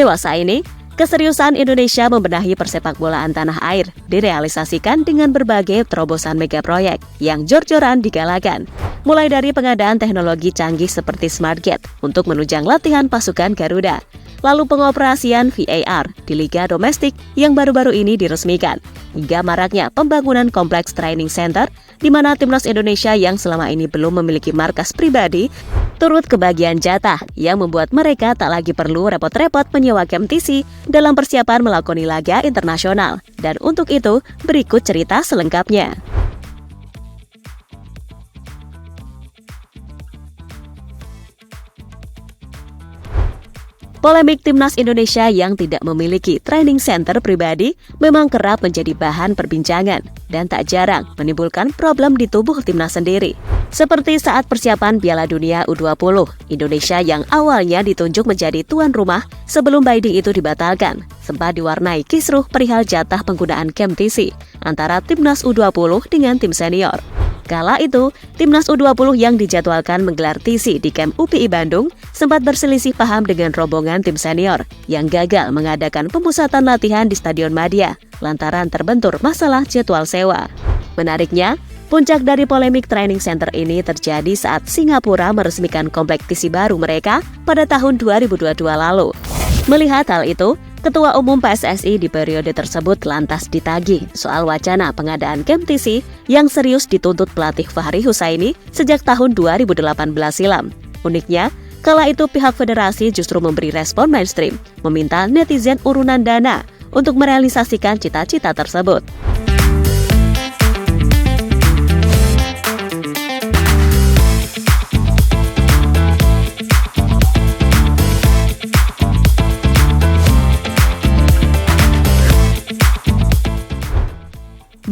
dewasa ini, keseriusan Indonesia membenahi persepakbolaan tanah air direalisasikan dengan berbagai terobosan megaproyek yang jor-joran digalakan. Mulai dari pengadaan teknologi canggih seperti SmartGate untuk menunjang latihan pasukan Garuda, lalu pengoperasian VAR di Liga Domestik yang baru-baru ini diresmikan, hingga maraknya pembangunan kompleks training center di mana timnas Indonesia yang selama ini belum memiliki markas pribadi turut kebagian jatah yang membuat mereka tak lagi perlu repot-repot menyewa KMTC dalam persiapan melakoni laga internasional. Dan untuk itu, berikut cerita selengkapnya. Polemik timnas Indonesia yang tidak memiliki training center pribadi memang kerap menjadi bahan perbincangan dan tak jarang menimbulkan problem di tubuh timnas sendiri. Seperti saat persiapan Piala Dunia U20, Indonesia yang awalnya ditunjuk menjadi tuan rumah sebelum bidding itu dibatalkan, sempat diwarnai kisruh perihal jatah penggunaan KMTC antara timnas U20 dengan tim senior. Kala itu, timnas U20 yang dijadwalkan menggelar TC di Camp UPI Bandung sempat berselisih paham dengan rombongan tim senior yang gagal mengadakan pemusatan latihan di Stadion Madia lantaran terbentur masalah jadwal sewa. Menariknya, puncak dari polemik training center ini terjadi saat Singapura meresmikan kompleks TC baru mereka pada tahun 2022 lalu. Melihat hal itu, Ketua Umum PSSI di periode tersebut lantas ditagih soal wacana pengadaan KMTC yang serius dituntut pelatih Fahri Husaini sejak tahun 2018 silam. Uniknya, kala itu pihak federasi justru memberi respon mainstream, meminta netizen urunan dana untuk merealisasikan cita-cita tersebut.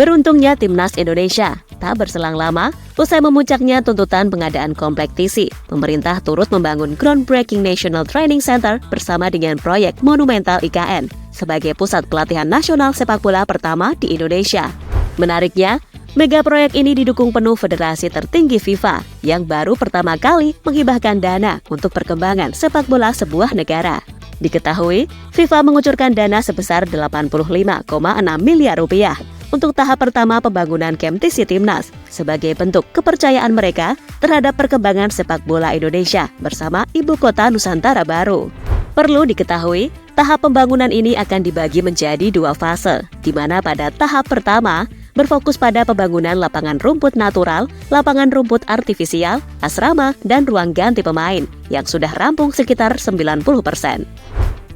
Beruntungnya timnas Indonesia, tak berselang lama, usai memuncaknya tuntutan pengadaan kompleks TC, pemerintah turut membangun groundbreaking National Training Center bersama dengan proyek monumental IKN sebagai pusat pelatihan nasional sepak bola pertama di Indonesia. Menariknya, mega proyek ini didukung penuh federasi tertinggi FIFA yang baru pertama kali menghibahkan dana untuk perkembangan sepak bola sebuah negara. Diketahui, FIFA mengucurkan dana sebesar 85,6 miliar rupiah untuk tahap pertama pembangunan KMTC Timnas sebagai bentuk kepercayaan mereka terhadap perkembangan sepak bola Indonesia bersama Ibu Kota Nusantara baru. Perlu diketahui, tahap pembangunan ini akan dibagi menjadi 2 fase, di mana pada tahap pertama berfokus pada pembangunan lapangan rumput natural, lapangan rumput artifisial, asrama, dan ruang ganti pemain yang sudah rampung sekitar 90%.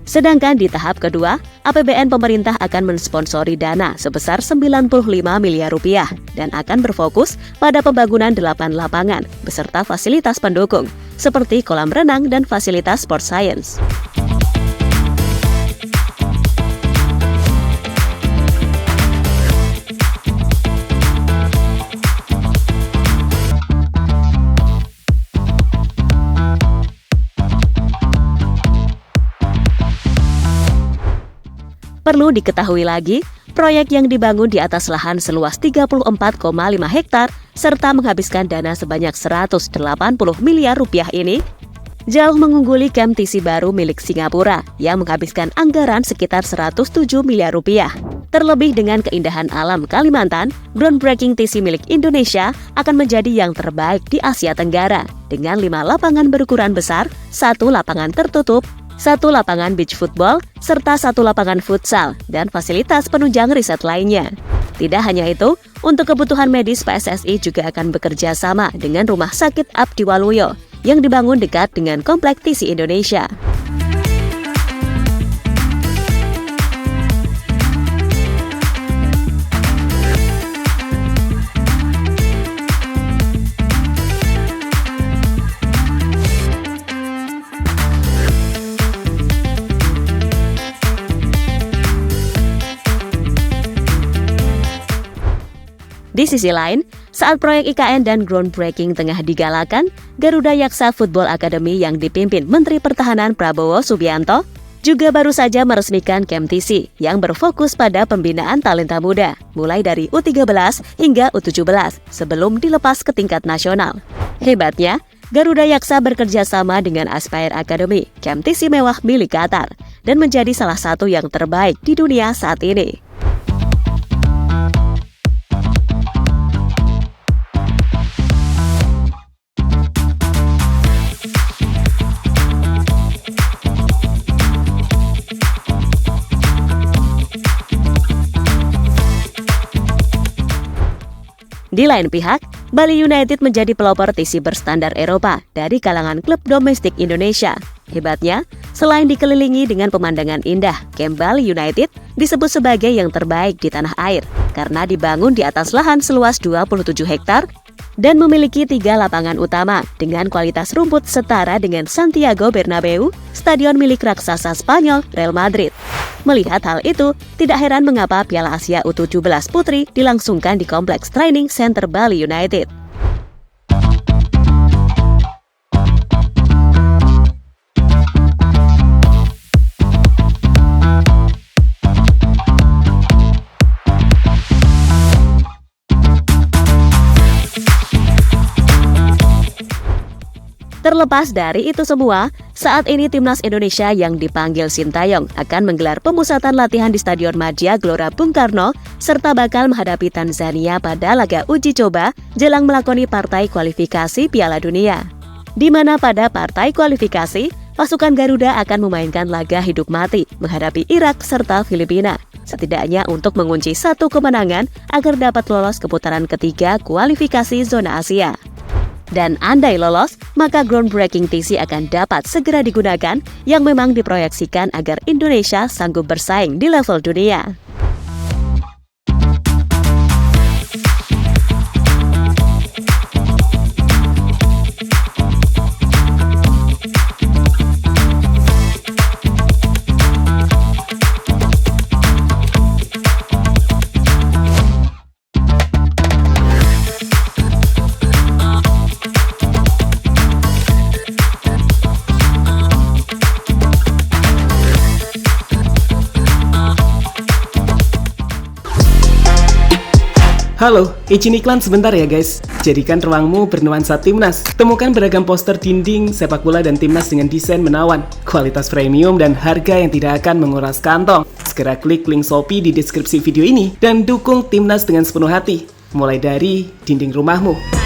Sedangkan di tahap kedua, APBN pemerintah akan mensponsori dana sebesar 95 miliar rupiah dan akan berfokus pada pembangunan 8 lapangan beserta fasilitas pendukung seperti kolam renang dan fasilitas sport science. Perlu diketahui lagi, proyek yang dibangun di atas lahan seluas 34,5 hektar serta menghabiskan dana sebanyak 180 miliar rupiah ini jauh mengungguli KMTC baru milik Singapura yang menghabiskan anggaran sekitar 107 miliar rupiah. Terlebih dengan keindahan alam Kalimantan, groundbreaking TC milik Indonesia akan menjadi yang terbaik di Asia Tenggara dengan 5 lapangan berukuran besar, 1 lapangan tertutup, 1 lapangan beach football, serta 1 lapangan futsal, dan fasilitas penunjang riset lainnya. Tidak hanya itu, untuk kebutuhan medis PSSI juga akan bekerja sama dengan Rumah Sakit Abdi Waluyo yang dibangun dekat dengan Kompleks TC Indonesia. Di sisi lain, saat proyek IKN dan groundbreaking tengah digalakan, Garuda Yaksa Football Academy yang dipimpin Menteri Pertahanan Prabowo Subianto juga baru saja meresmikan KMTC yang berfokus pada pembinaan talenta muda, mulai dari U13 hingga U17 sebelum dilepas ke tingkat nasional. Hebatnya, Garuda Yaksa bekerja sama dengan Aspire Academy, camp TC mewah milik Qatar, dan menjadi salah satu yang terbaik di dunia saat ini. Di lain pihak, Bali United menjadi pelopor TC berstandar Eropa dari kalangan klub domestik Indonesia. Hebatnya, selain dikelilingi dengan pemandangan indah, kamp Bali United disebut sebagai yang terbaik di tanah air karena dibangun di atas lahan seluas 27 hektar dan memiliki 3 lapangan utama dengan kualitas rumput setara dengan Santiago Bernabeu, stadion milik raksasa Spanyol Real Madrid. Melihat hal itu, tidak heran mengapa Piala Asia U17 Putri dilangsungkan di Kompleks Training Center Bali United. Terlepas dari itu semua, saat ini Timnas Indonesia yang dipanggil Sintayong akan menggelar pemusatan latihan di Stadion Madia Gelora Bung Karno serta bakal menghadapi Tanzania pada laga uji coba jelang melakoni partai kualifikasi Piala Dunia. Di mana pada partai kualifikasi, pasukan Garuda akan memainkan laga hidup mati menghadapi Irak serta Filipina, setidaknya untuk mengunci 1 kemenangan agar dapat lolos ke putaran ketiga kualifikasi zona Asia. Dan andai lolos, maka groundbreaking TC akan dapat segera digunakan yang memang diproyeksikan agar Indonesia sanggup bersaing di level dunia. Halo, izin iklan sebentar ya guys. Jadikan ruangmu bernuansa Timnas. Temukan beragam poster dinding, sepak bola dan Timnas dengan desain menawan, kualitas premium dan harga yang tidak akan menguras kantong. Segera klik link Shopee di deskripsi video ini dan dukung Timnas dengan sepenuh hati. Mulai dari dinding rumahmu.